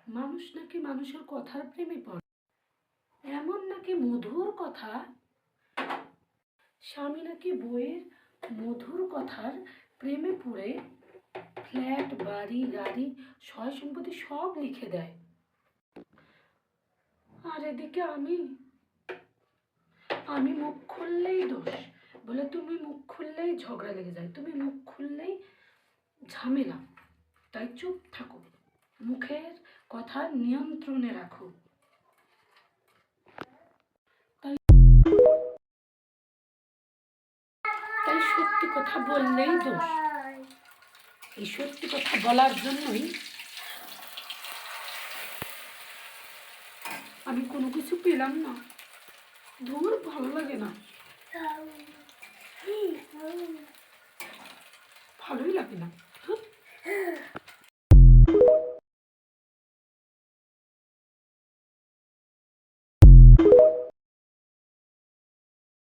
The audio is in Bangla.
মানুষ নাকি মানুষের কথার প্রেমে পড়ে, এমন নাকি মধুর কথা, স্বামী নাকি বইয়ের মধুর কথার প্রেমে পড়ে ফ্ল্যাট, বাড়ি, গাড়ি, সয় সম্পত্তি সব লিখে দেয়। আর এদিকে আমি মুখ খুললেই দোষ বলে, তুমি মুখ খুললেই ঝগড়া লেগে যায়, তুমি মুখ খুললেই ঝামেলা, তাই চুপ থাকো, মুখের কথা নিয়ন্ত্রণে রাখো। তাই সত্যি কথা বললেই দোষ। এই সত্যি কথা বলার জন্যই আমি কোনো কিছু পেলাম না, ধুর ভালো লাগে না, ভালোই লাগে না।